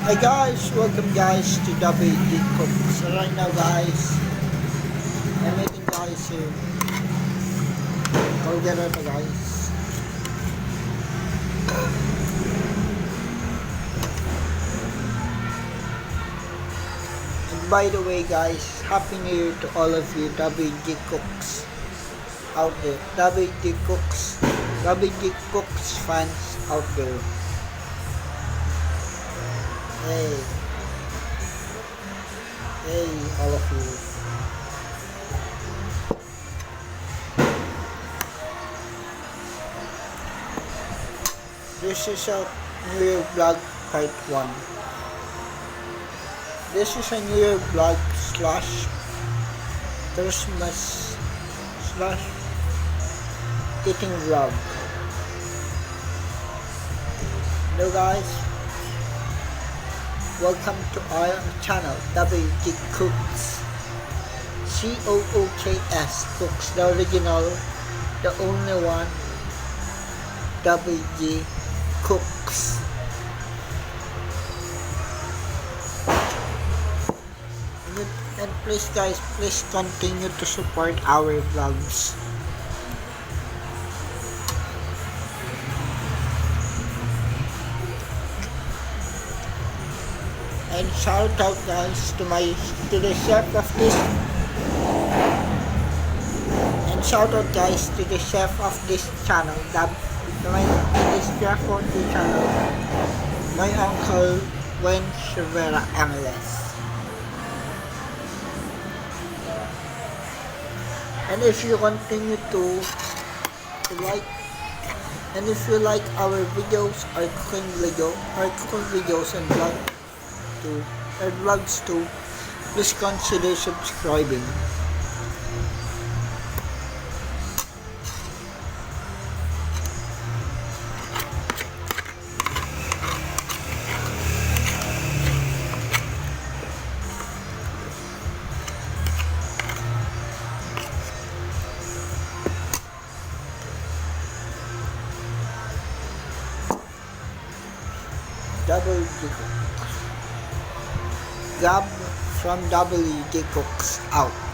Hi guys, welcome guys to WD Cook. So right now guys, I'm meeting guys here. Caldera na guys. And by the way guys, Happy New Year to all of you WD Cooks out there. WD Cooks fans out there. Hey, all of you. This is a New Year vlog part 1. This is a New Year vlog slash Christmas slash eating vlog. Hello guys, welcome to our channel WG Cooks. COOKS Cooks, the original, the only one. WG Cooks. And please guys, please continue to support our vlogs. And shout out guys to the chef of this, and shout out guys to the chef of this channel, this chef of the channel, my uncle Wen Rivera MLS. And if you continue to like, and if you like our videos, our cooking videos and vlogs too, please consider subscribing. WD Cooks. Gab from WD Cooks out.